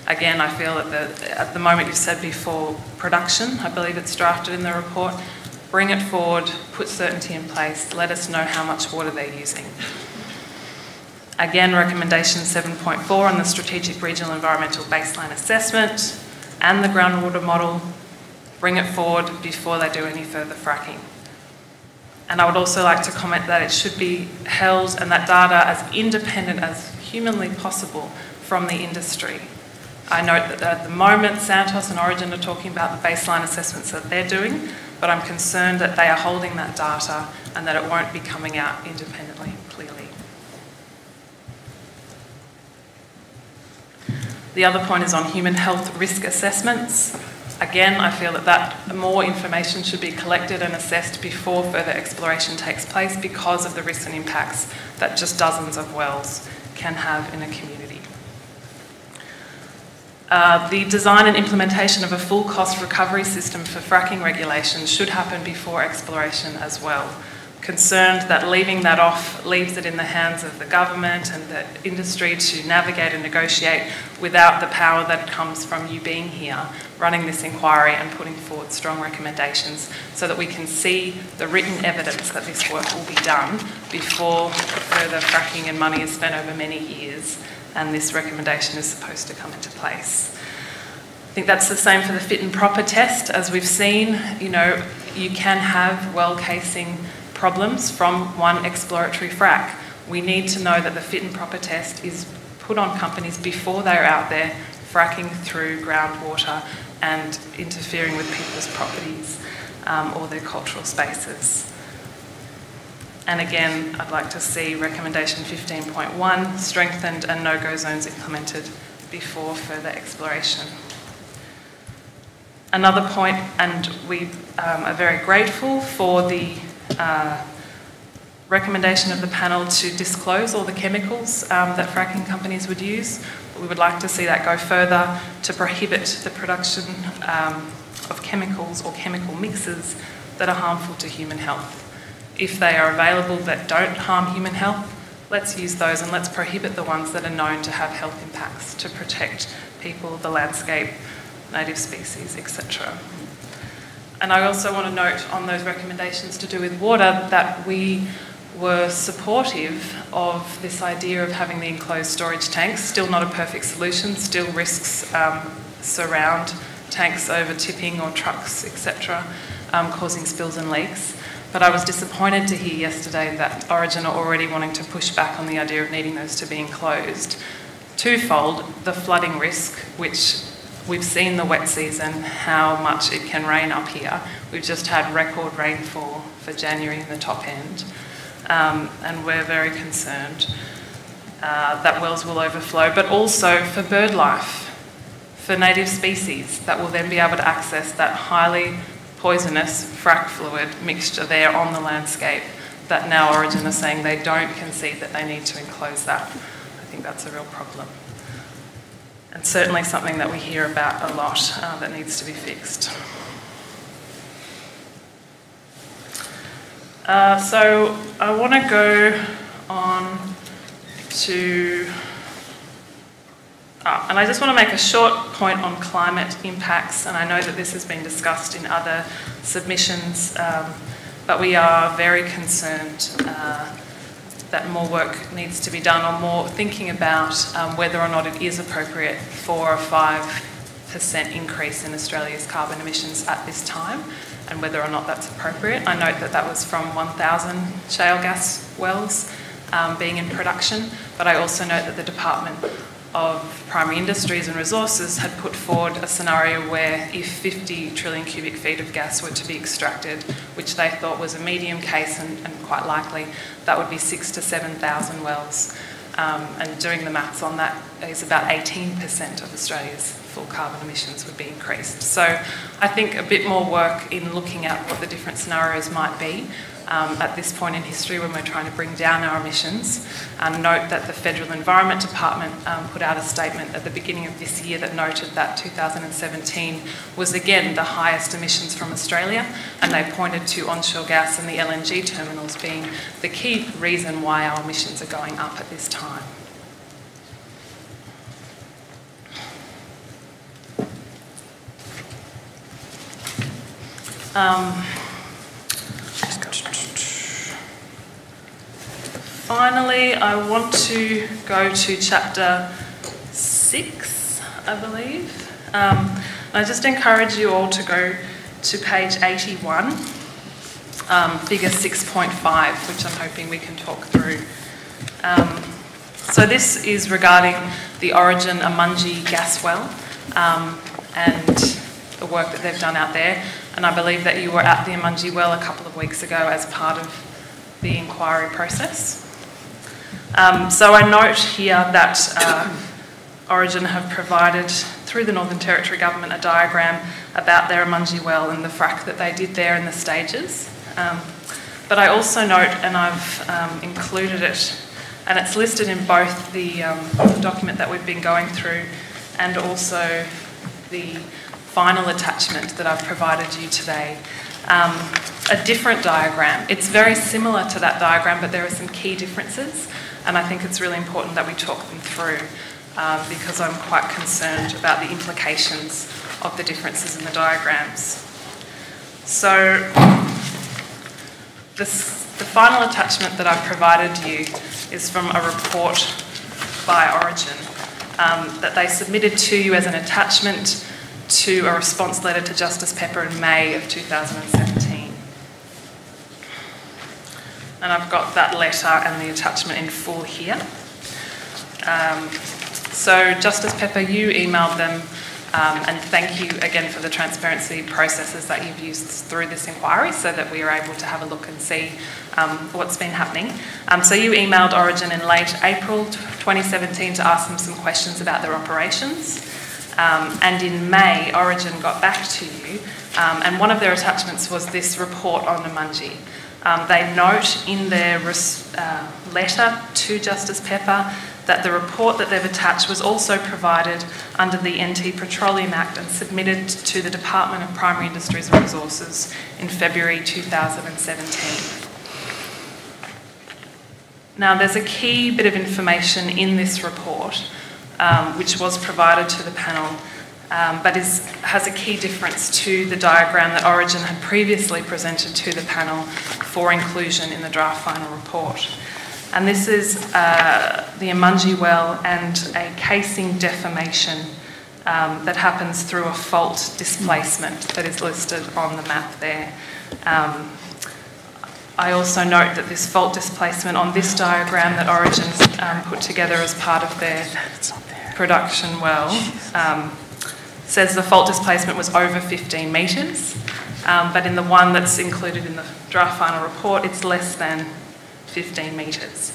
Again, I feel that at the moment you've said before production, I believe it's drafted in the report, bring it forward, put certainty in place, let us know how much water they're using. Again, recommendation 7.4 on the Strategic Regional Environmental Baseline Assessment and the groundwater model, bring it forward before they do any further fracking. And I would also like to comment that it should be held and that data as independent as humanly possible from the industry. I note that at the moment Santos and Origin are talking about the baseline assessments that they're doing, but I'm concerned that they are holding that data and that it won't be coming out independently, clearly. The other point is on human health risk assessments. Again, I feel that more information should be collected and assessed before further exploration takes place because of the risks and impacts that just dozens of wells can have in a community. The design and implementation of a full cost recovery system for fracking regulation should happen before exploration as well. concerned that leaving that off leaves it in the hands of the government and the industry to navigate and negotiate without the power that comes from you being here, running this inquiry and putting forward strong recommendations so that we can see the written evidence that this work will be done before further fracking and money is spent over many years and this recommendation is supposed to come into place. I think that's the same for the fit and proper test. As we've seen, you can have well casing problems from one exploratory frack. We need to know that the fit and proper test is put on companies before they're out there fracking through groundwater and interfering with people's properties or their cultural spaces. And again, I'd like to see recommendation 15.1 strengthened and no-go zones implemented before further exploration. Another point, and we are very grateful for the recommendation of the panel to disclose all the chemicals that fracking companies would use. We would like to see that go further to prohibit the production of chemicals or chemical mixes that are harmful to human health. If they are available that don't harm human health, let's use those and let's prohibit the ones that are known to have health impacts to protect people, the landscape, native species, etc. And I also want to note on those recommendations to do with water that we were supportive of this idea of having the enclosed storage tanks. Still not a perfect solution, still risks surround tanks over tipping or trucks, etc., causing spills and leaks. But I was disappointed to hear yesterday that Origin are already wanting to push back on the idea of needing those to be enclosed. Twofold, the flooding risk, which we've seen the wet season, how much it can rain up here. We've just had record rainfall for January in the top end. And we're very concerned that wells will overflow, but also for bird life, for native species that will then be able to access that highly poisonous frack fluid mixture there on the landscape that now Origin are saying they don't concede that they need to enclose that. I think that's a real problem. And certainly something that we hear about a lot that needs to be fixed. So I want to go on to, and I just want to make a short point on climate impacts, and I know that this has been discussed in other submissions, but we are very concerned that more work needs to be done on more thinking about whether or not it is appropriate for a 5% increase in Australia's carbon emissions at this time, and whether or not that's appropriate. I note that that was from 1,000 shale gas wells being in production, but I also note that the Department of Primary Industries and Resources had put forward a scenario where if 50 trillion cubic feet of gas were to be extracted, which they thought was a medium case and quite likely, that would be 6,000 to 7,000 wells. And doing the maths on that is about 18% of Australia's full carbon emissions would be increased. So I think a bit more work in looking at what the different scenarios might be at this point in history when we're trying to bring down our emissions. Note that the Federal Environment Department put out a statement at the beginning of this year that noted that 2017 was again the highest emissions from Australia, and they pointed to onshore gas and the LNG terminals being the key reason why our emissions are going up at this time. Finally, I want to go to chapter 6, I believe. I just encourage you all to go to page 81, figure 6.5, which I'm hoping we can talk through. So this is regarding the Origin Amungi gas well and the work that they've done out there. And I believe that you were at the Amungi well a couple of weeks ago as part of the inquiry process. So I note here that Origin have provided, through the Northern Territory Government, a diagram about their Amungi well and the frack that they did there in the stages. But I also note, and I've included it, and it's listed in both the document that we've been going through and also the final attachment that I've provided you today a different diagram. It's very similar to that diagram, but there are some key differences, and I think it's really important that we talk them through because I'm quite concerned about the implications of the differences in the diagrams. So the final attachment that I've provided you is from a report by Origin that they submitted to you as an attachment to a response letter to Justice Pepper in May of 2017. And I've got that letter and the attachment in full here. So Justice Pepper, you emailed them, and thank you again for the transparency processes that you've used through this inquiry so that we are able to have a look and see what's been happening. So you emailed Origin in late April 2017 to ask them some questions about their operations. And in May, Origin got back to you, and one of their attachments was this report on Naomi. They note in their letter to Justice Pepper that the report that they've attached was also provided under the NT Petroleum Act and submitted to the Department of Primary Industries and Resources in February 2017. Now, there's a key bit of information in this report which was provided to the panel, but has a key difference to the diagram that Origin had previously presented to the panel for inclusion in the draft final report. And this is the Naomi well and a casing deformation that happens through a fault displacement that is listed on the map there. I also note that this fault displacement on this diagram that Origin put together as part of their production well says the fault displacement was over 15 metres, but in the one that's included in the draft final report, it's less than 15 metres.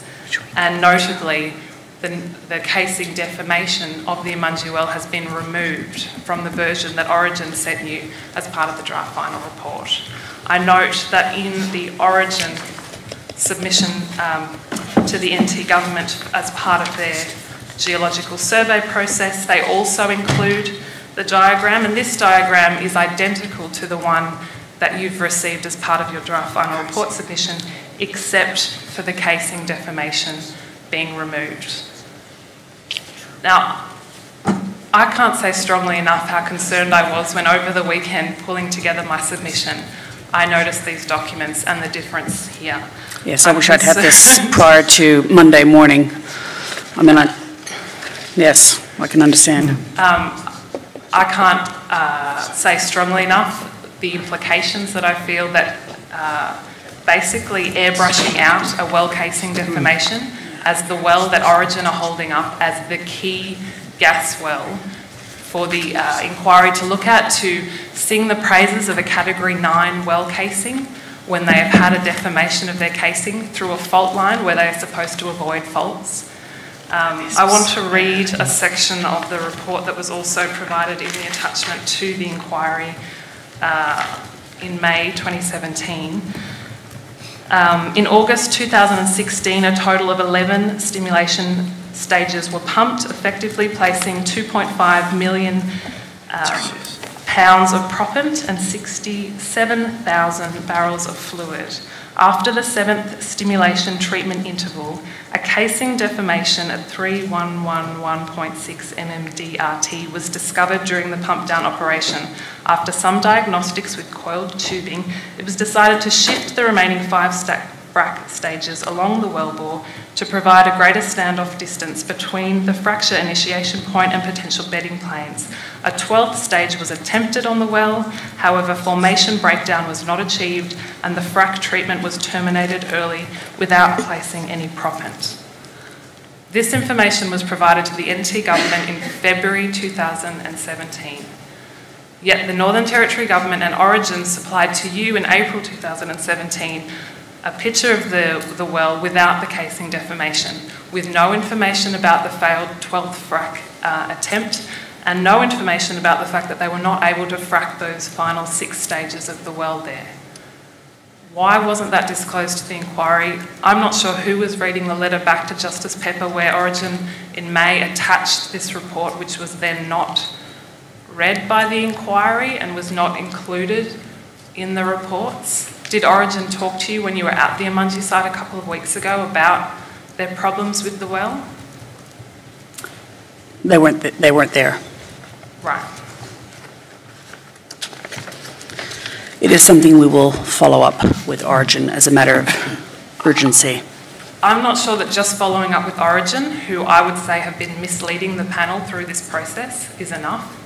And notably, the casing deformation of the Naomi well has been removed from the version that Origin sent you as part of the draft final report. I note that in the Origin submission to the NT government as part of their geological survey process, they also include the diagram, and this diagram is identical to the one that you've received as part of your draft final report submission, except for the casing deformation being removed. Now, I can't say strongly enough how concerned I was when over the weekend pulling together my submission, I noticed these documents and the difference here. Yes, I wish I'd had this prior to Monday morning. I mean, yes, I can understand. I can't say strongly enough the implications that I feel that basically airbrushing out a well casing deformation as the well that Origin are holding up as the key gas well for the inquiry to look at, to sing the praises of a Category 9 well casing when they have had a deformation of their casing through a fault line where they are supposed to avoid faults. I want to read a section of the report that was also provided in the attachment to the inquiry in May 2017. In August 2016, a total of 11 stimulation stages were pumped, effectively placing 2.5 million pounds of proppant and 67,000 barrels of fluid. After the 7th stimulation treatment interval, a casing deformation at 3111.6 mmDRT was discovered during the pump down operation. After some diagnostics with coiled tubing, it was decided to shift the remaining 5 frac stages along the wellbore to provide a greater standoff distance between the fracture initiation point and potential bedding planes. A 12th stage was attempted on the well, however formation breakdown was not achieved and the frac treatment was terminated early without placing any proppant. This information was provided to the NT government in February 2017. Yet the Northern Territory Government and Origin supplied to you in April 2017 a picture of the well without the casing deformation, with no information about the failed 12th frac attempt and no information about the fact that they were not able to frac those final 6 stages of the well there. Why wasn't that disclosed to the inquiry? I'm not sure who was reading the letter back to Justice Pepper where Origin in May attached this report, which was then not read by the inquiry and was not included in the reports? Did Origin talk to you when you were at the Amungi site a couple of weeks ago about their problems with the well? They weren't there. Right. It is something we will follow up with Origin as a matter of urgency. I'm not sure that just following up with Origin, who I would say have been misleading the panel through this process, is enough.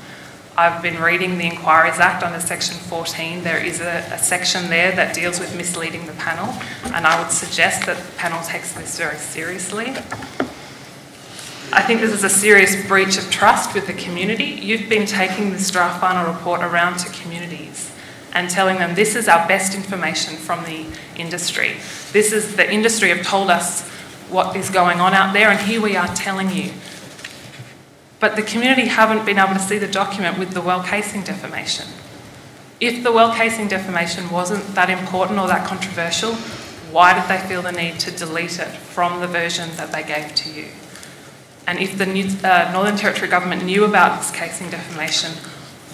I've been reading the Inquiries Act under Section 14. There is a section there that deals with misleading the panel, and I would suggest that the panel takes this very seriously. I think this is a serious breach of trust with the community. You've been taking this draft final report around to communities and telling them this is our best information from the industry. This is the industry have told us what is going on out there, and here we are telling you. But the community haven't been able to see the document with the well casing defamation. If the well casing defamation wasn't that important or that controversial, why did they feel the need to delete it from the version that they gave to you? And if the Northern Territory government knew about this casing defamation,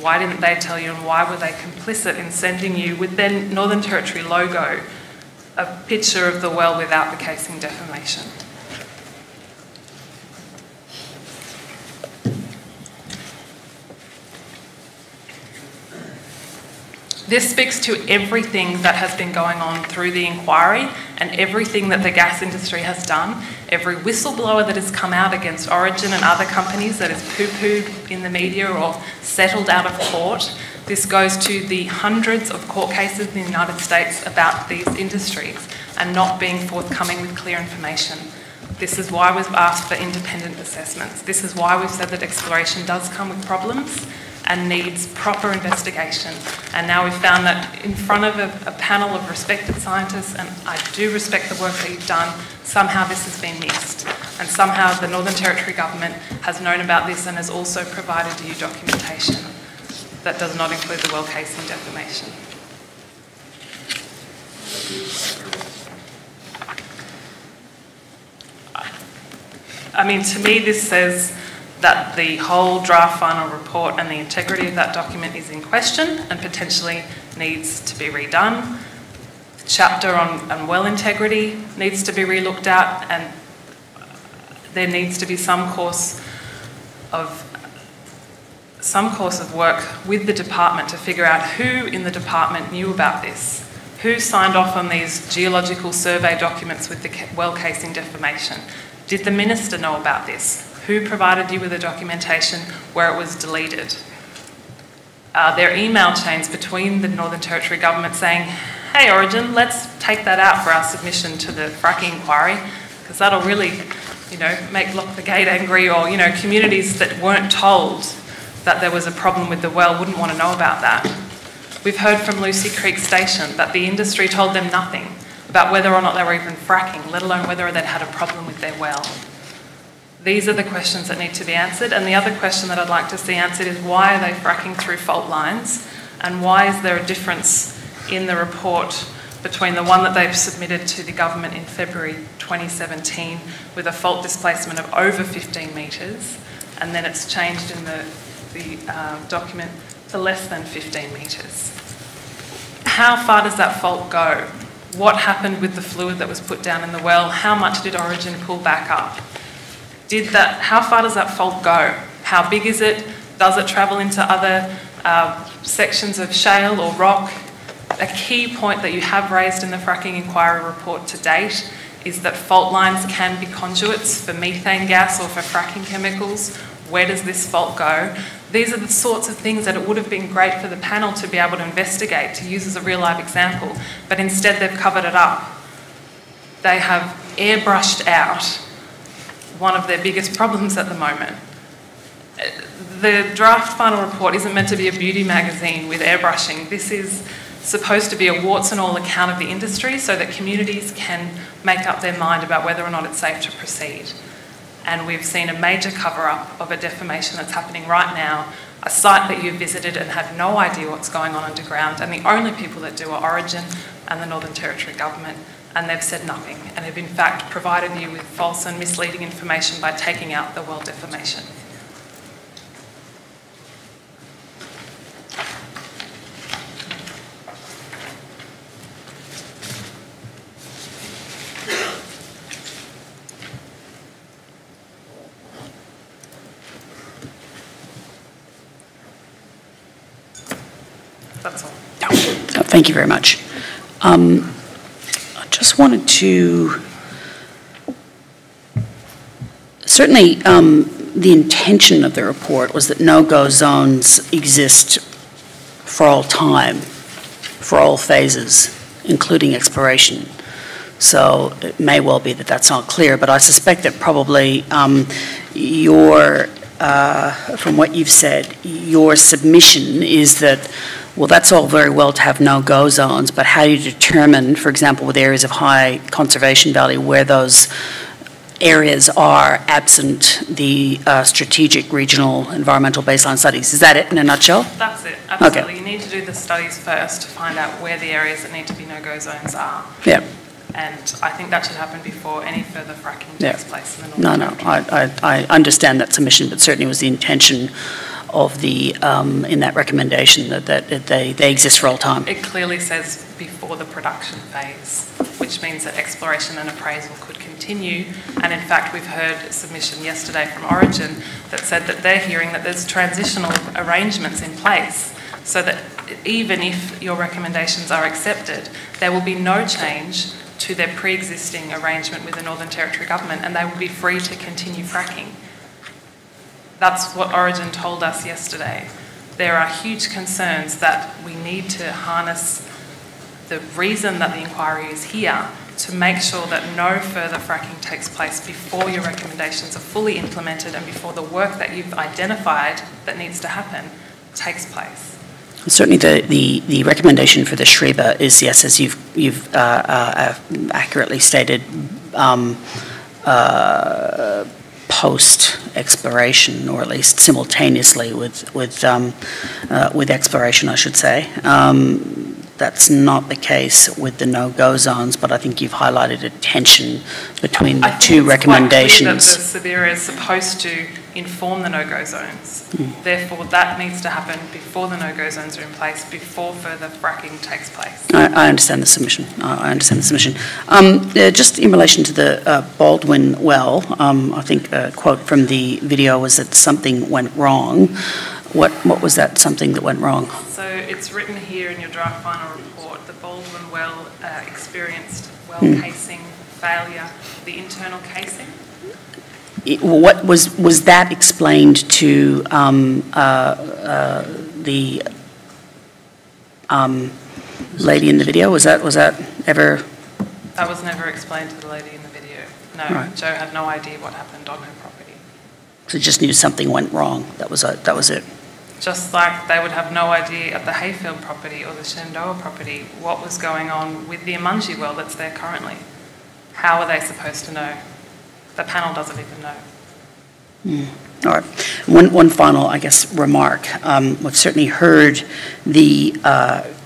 why didn't they tell you, and why were they complicit in sending you, with their Northern Territory logo, a picture of the well without the casing defamation? This speaks to everything that has been going on through the inquiry and everything that the gas industry has done. Every whistleblower that has come out against Origin and other companies that is poo-pooed in the media or settled out of court. This goes to the hundreds of court cases in the United States about these industries and not being forthcoming with clear information. This is why we've asked for independent assessments. This is why we've said that exploration does come with problems and needs proper investigation. And now we've found that in front of a panel of respected scientists, and I do respect the work that you've done, somehow this has been missed. And somehow the Northern Territory government has known about this and has also provided you documentation that does not include the well casing defamation. I mean, to me this says that the whole draft final report and the integrity of that document is in question and potentially needs to be redone. The chapter on well integrity needs to be relooked at, and there needs to be some course of work with the department to figure out who in the department knew about this, who signed off on these geological survey documents with the well casing defamation. Did the minister know about this? Who provided you with the documentation where it was deleted? There are email chains between the Northern Territory government saying, hey Origin, let's take that out for our submission to the fracking inquiry, because that'll really, make Lock the Gate angry, or, communities that weren't told that there was a problem with the well wouldn't want to know about that. We've heard from Lucy Creek Station that the industry told them nothing about whether or not they were even fracking, let alone whether they'd had a problem with their well. These are the questions that need to be answered, and the other question that I'd like to see answered is why are they fracking through fault lines, and why is there a difference in the report between the one that they've submitted to the government in February 2017 with a fault displacement of over 15 metres, and then it's changed in the document to less than 15 metres. How far does that fault go? What happened with the fluid that was put down in the well? How much did Origin pull back up? How far does that fault go? How big is it? Does it travel into other sections of shale or rock? A key point that you have raised in the fracking inquiry report to date is that fault lines can be conduits for methane gas or for fracking chemicals. Where does this fault go? These are the sorts of things that it would have been great for the panel to be able to investigate, to use as a real life example, but instead they've covered it up. They have airbrushed out one of their biggest problems at the moment. The draft final report isn't meant to be a beauty magazine with airbrushing. This is supposed to be a warts and all account of the industry so that communities can make up their mind about whether or not it's safe to proceed. And we've seen a major cover-up of a defamation that's happening right now, a site that you've visited and have no idea what's going on underground, and the only people that do are Origin and the Northern Territory government, and they've said nothing, and have in fact provided you with false and misleading information by taking out the well defamation. Thank you very much. I just wanted to, certainly the intention of the report was that no-go zones exist for all time, for all phases, including exploration. So it may well be that that's not clear, but I suspect that probably from what you've said, your submission is that, well, that's all very well to have no-go zones, but how do you determine, for example, with areas of high conservation value, where those areas are absent the strategic regional environmental baseline studies? Is that it in a nutshell? That's it, absolutely. Okay. You need to do the studies first to find out where the areas that need to be no-go zones are. Yeah. And I think that should happen before any further fracking takes place in the No, Northern no, I understand that submission, but certainly was the intention of the, in that recommendation that they exist for all time. It clearly says before the production phase, which means that exploration and appraisal could continue. And in fact, we've heard a submission yesterday from Origin that said that they're hearing that there's transitional arrangements in place so that even if your recommendations are accepted, there will be no change to their pre-existing arrangement with the Northern Territory Government, and they will be free to continue fracking. That's what Origin told us yesterday. There are huge concerns that we need to harness the reason that the inquiry is here to make sure that no further fracking takes place before your recommendations are fully implemented and before the work that you've identified that needs to happen takes place. Certainly the recommendation for the Shriba is, yes, as you've accurately stated, post-exploration, or at least simultaneously with exploration, I should say. That's not the case with the no-go zones, but I think you've highlighted a tension between the two recommendations. I think it's quite clear that the Severa is supposed to inform the no-go zones. Therefore, that needs to happen before the no-go zones are in place, before further fracking takes place. I understand the submission. Just in relation to the Baldwin well, I think a quote from the video was that something went wrong. What was that something that went wrong? So it's written here in your draft final report. The Baldwin well experienced well casing failure, the internal casing. What was that explained to the lady in the video? Was that ever? That was never explained to the lady in the video. No, right. Joe had no idea what happened on her property. So just knew something went wrong. That was it. Just like they would have no idea at the Hayfield property or the Shenandoah property what was going on with the Amungi well that's there currently. How are they supposed to know? The panel doesn't even know. All right. One final, I guess, remark. We've certainly heard the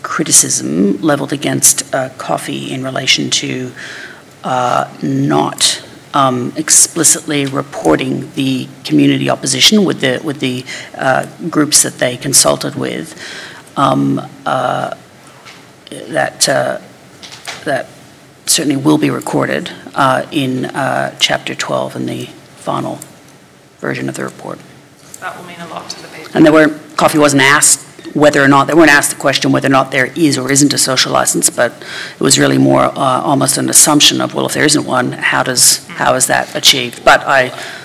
criticism levelled against Coffee in relation to not explicitly reporting the community opposition with the groups that they consulted with. That certainly will be recorded in Chapter 12 in the final version of the report. That will mean a lot to the people. And Coffee wasn't asked whether or not, they weren't asked the question whether or not there is or isn't a social license, but it was really more almost an assumption of, well, if there isn't one, how is that achieved? But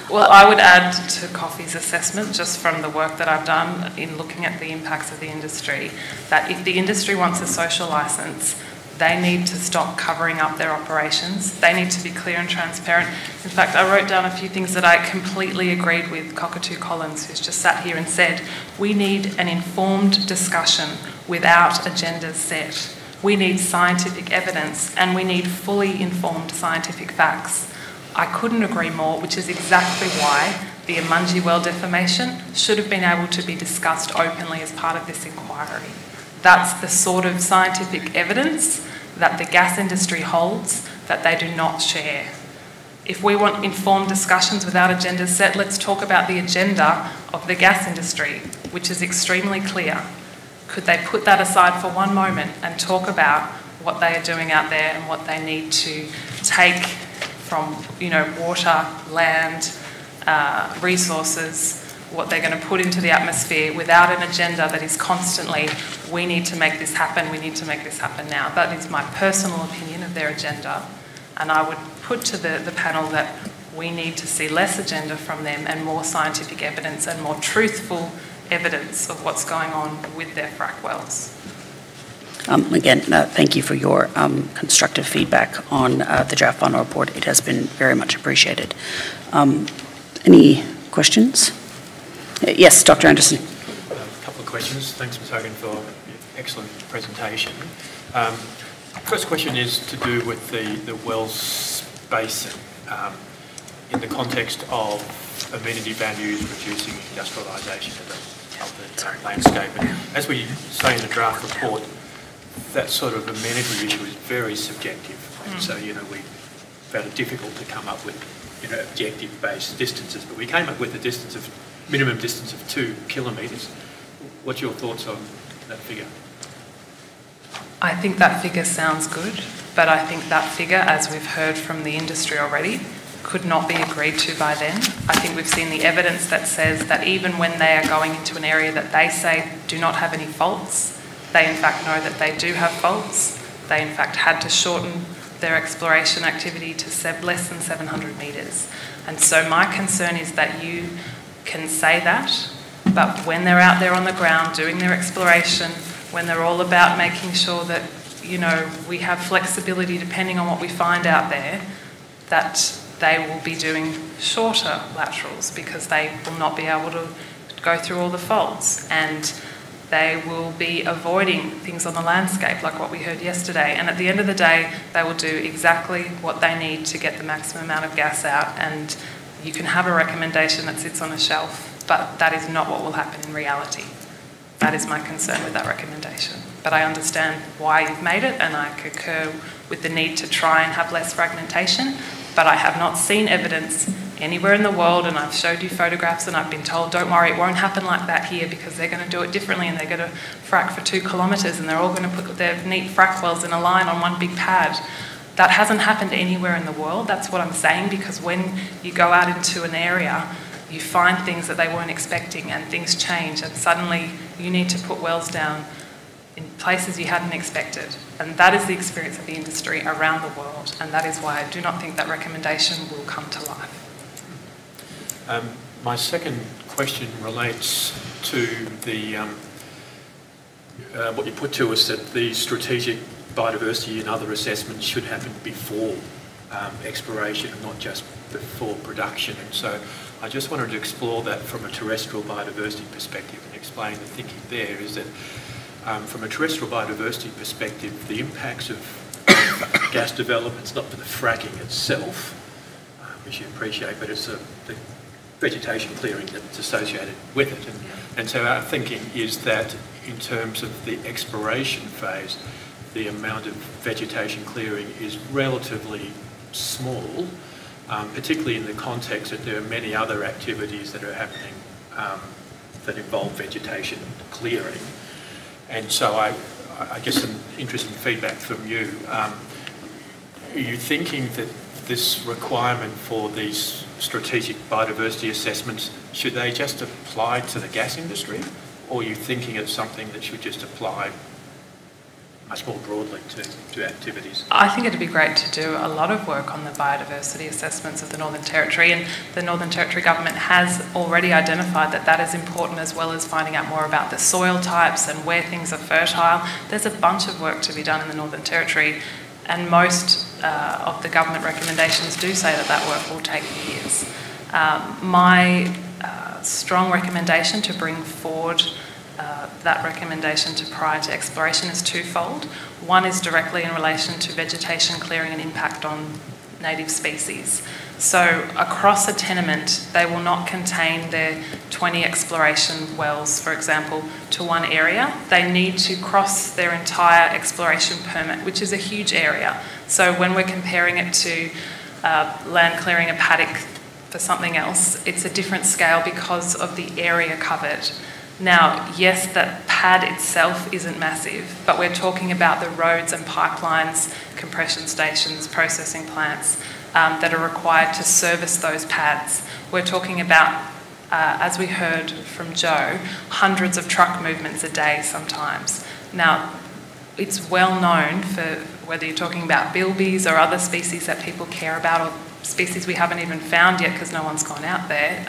Well, I would add to Coffee's assessment, just from the work that I've done in looking at the impacts of the industry, that if the industry wants a social licence, they need to stop covering up their operations. They need to be clear and transparent. In fact, I wrote down a few things that I completely agreed with Cockatoo Collins, who's just sat here and said, we need an informed discussion without agendas set. We need scientific evidence and we need fully informed scientific facts. I couldn't agree more, which is exactly why the Amungi well defamation should have been able to be discussed openly as part of this inquiry. That's the sort of scientific evidence that the gas industry holds that they do not share. If we want informed discussions without agendas set, let's talk about the agenda of the gas industry, which is extremely clear. Could they put that aside for one moment and talk about what they are doing out there and what they need to take from, water, land, resources what they're going to put into the atmosphere without an agenda that is constantly, we need to make this happen, we need to make this happen now. That is my personal opinion of their agenda. And I would put to the panel that we need to see less agenda from them and more scientific evidence and more truthful evidence of what's going on with their frack wells. Again, thank you for your constructive feedback on the draft final report. It has been very much appreciated. Any questions? Yes, Dr. Anderson. A couple of questions. Thanks, Ms. Hogan, for your excellent presentation. First question is to do with the wells basin in the context of amenity values reducing industrialisation of the landscape. And as we say in the draft report, that sort of amenity issue is very subjective. And so, we found it difficult to come up with, objective-based distances. But we came up with a minimum distance of 2 kilometres. What's your thoughts on that figure? I think that figure sounds good, but I think that figure, as we've heard from the industry already, could not be agreed to by them. I think we've seen the evidence that says that even when they are going into an area that they say do not have any faults, they in fact know that they do have faults. They in fact had to shorten their exploration activity to less than 700 metres. And so my concern is that you can say that, but when they're out there on the ground doing their exploration, when they're all about making sure that, we have flexibility depending on what we find out there, that they will be doing shorter laterals because they will not be able to go through all the faults, and they will be avoiding things on the landscape like what we heard yesterday. And at the end of the day, they will do exactly what they need to get the maximum amount of gas out, and you can have a recommendation that sits on a shelf, but that is not what will happen in reality. That is my concern with that recommendation. But I understand why you've made it, and I concur with the need to try and have less fragmentation, but I have not seen evidence anywhere in the world, and I've showed you photographs and I've been told, don't worry, it won't happen like that here because they're going to do it differently, and they're going to frack for 2 kilometres and they're all going to put their neat frack wells in a line on one big pad. That hasn't happened anywhere in the world. That's what I'm saying, because when you go out into an area, you find things that they weren't expecting and things change, and suddenly you need to put wells down in places you hadn't expected. And that is the experience of the industry around the world, and that is why I do not think that recommendation will come to life. My second question relates to the what you put to us, that the strategic biodiversity and other assessments should happen before exploration and not just before production. And so I just wanted to explore that from a terrestrial biodiversity perspective and explain the thinking there is that from a terrestrial biodiversity perspective, the impacts of gas development, it's not for the fracking itself, which you appreciate, but it's the vegetation clearing that's associated with it. And so our thinking is that in terms of the exploration phase, the amount of vegetation clearing is relatively small, particularly in the context that there are many other activities that are happening that involve vegetation clearing. And so I guess some interesting feedback from you. Are you thinking that this requirement for these strategic biodiversity assessments, should they just apply to the gas industry, or are you thinking it's something that should just apply much more broadly to activities? I think it'd be great to do a lot of work on the biodiversity assessments of the Northern Territory, and the Northern Territory government has already identified that that is important, as well as finding out more about the soil types and where things are fertile. There's a bunch of work to be done in the Northern Territory, and most of the government recommendations do say that that work will take years. My strong recommendation to bring forward that recommendation to prior to exploration is twofold. One is directly in relation to vegetation clearing and impact on native species. So across a tenement, they will not contain their 20 exploration wells, for example, to one area. They need to cross their entire exploration permit, which is a huge area. So when we're comparing it to land clearing a paddock for something else, it's a different scale because of the area covered. Now, yes, that pad itself isn't massive, but we're talking about the roads and pipelines, compression stations, processing plants that are required to service those pads. We're talking about as we heard from Joe, hundreds of truck movements a day sometimes. Now, it's well known for whether you're talking about bilbies or other species that people care about, or species we haven't even found yet because no one's gone out there,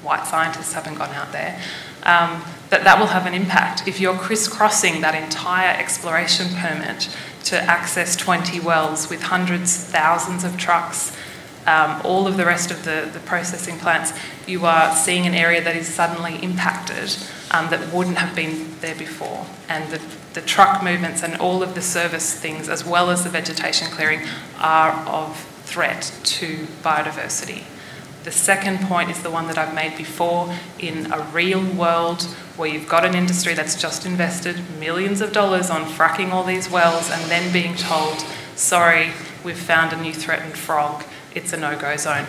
white scientists haven't gone out there, that will have an impact. If you're crisscrossing that entire exploration permit to access 20 wells with hundreds, thousands of trucks, all of the rest of the processing plants, you are seeing an area that is suddenly impacted that wouldn't have been there before. And the truck movements and all of the service things, as well as the vegetation clearing, are of threat to biodiversity. The second point is the one that I've made before. In a real world where you've got an industry that's just invested millions of dollars on fracking all these wells and then being told, sorry, we've found a new threatened frog, it's a no-go zone.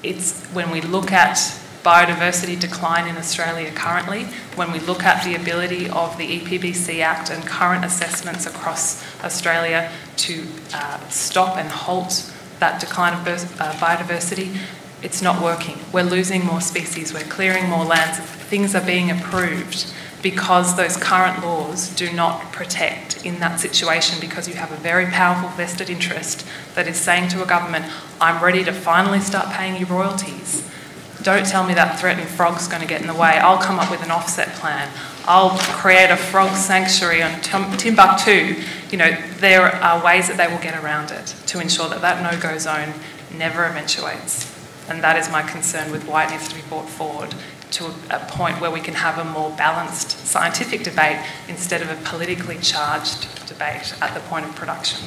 It's when we look at biodiversity decline in Australia currently, when we look at the ability of the EPBC Act and current assessments across Australia to stop and halt that decline of biodiversity, it's not working. We're losing more species, we're clearing more lands, things are being approved because those current laws do not protect in that situation, because you have a very powerful vested interest that is saying to a government, I'm ready to finally start paying you royalties. Don't tell me that threatened frog's going to get in the way. I'll come up with an offset plan. I'll create a frog sanctuary on Timbuktu. There are ways that they will get around it to ensure that that no-go zone never eventuates. And that is my concern with why it needs to be brought forward to a point where we can have a more balanced scientific debate instead of a politically charged debate at the point of production.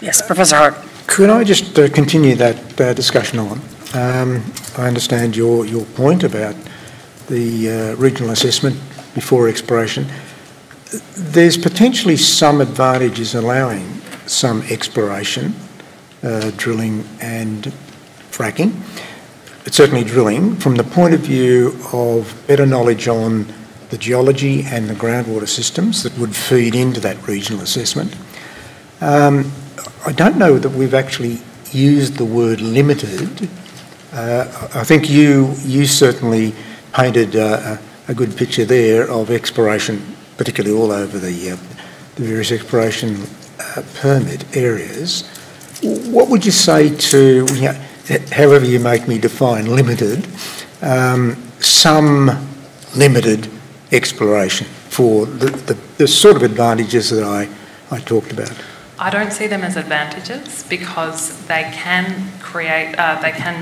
Yes, Professor Hart. Could I just continue that discussion on? I understand your point about the regional assessment before exploration. There's potentially some advantages allowing some exploration, drilling and fracking, but certainly drilling from the point of view of better knowledge on the geology and the groundwater systems that would feed into that regional assessment. I don't know that we've actually used the word limited. I think you certainly painted a good picture there of exploration, particularly all over the various exploration permit areas. What would you say to, however you make me define limited, some limited exploration for the sort of advantages that I talked about? I don't see them as advantages because they can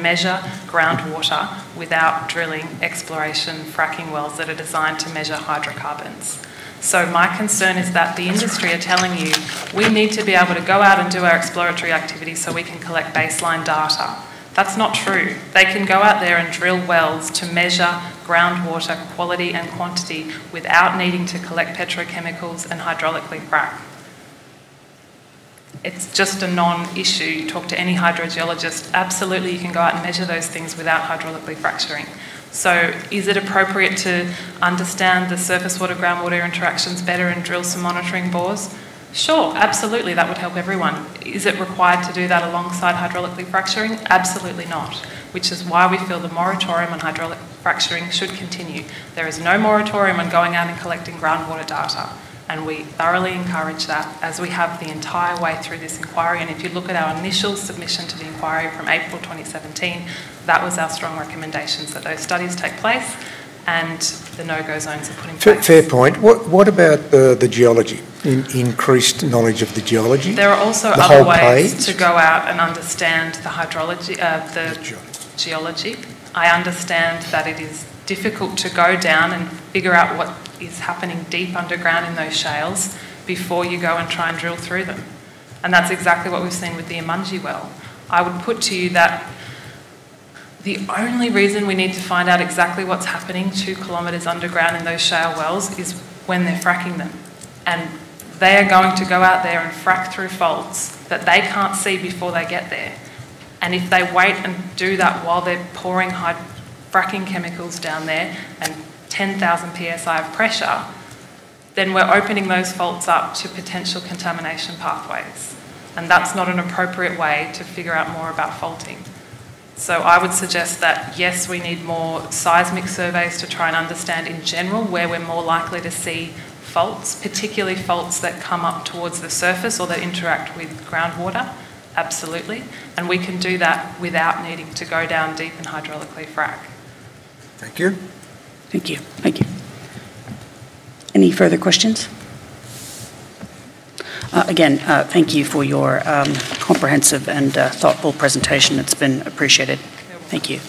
measure groundwater without drilling exploration fracking wells that are designed to measure hydrocarbons. So my concern is that the industry are telling you we need to be able to go out and do our exploratory activities so we can collect baseline data. That's not true. They can go out there and drill wells to measure groundwater quality and quantity without needing to collect petrochemicals and hydraulically frack. It's just a non-issue. You talk to any hydrogeologist, absolutely you can go out and measure those things without hydraulically fracturing. So is it appropriate to understand the surface water groundwater interactions better and drill some monitoring bores? Sure, absolutely, that would help everyone. Is it required to do that alongside hydraulically fracturing? Absolutely not, which is why we feel the moratorium on hydraulic fracturing should continue. There is no moratorium on going out and collecting groundwater data, and we thoroughly encourage that as we have the entire way through this inquiry. And if you look at our initial submission to the inquiry from April 2017, that was our strong recommendations, that those studies take place and the no-go zones are put in place. Fair point. What about the geology? Increased knowledge of the geology? There are also other ways to go out and understand the hydrology, the geology. I understand that it is difficult to go down and figure out what is happening deep underground in those shales before you go and try and drill through them. And that's exactly what we've seen with the Emungi well. I would put to you that the only reason we need to find out exactly what's happening 2 kilometres underground in those shale wells is when they're fracking them. And they are going to go out there and frack through faults that they can't see before they get there. And if they wait and do that while they're pouring fracking chemicals down there and 10,000 psi of pressure, then we're opening those faults up to potential contamination pathways. and that's not an appropriate way to figure out more about faulting. So I would suggest that, yes, we need more seismic surveys to try and understand in general where we're more likely to see faults, particularly faults that come up towards the surface or that interact with groundwater, absolutely. And we can do that without needing to go down deep and hydraulically frack. Thank you. Thank you. Thank you. Any further questions? Again, thank you for your comprehensive and thoughtful presentation. It's been appreciated. Thank you.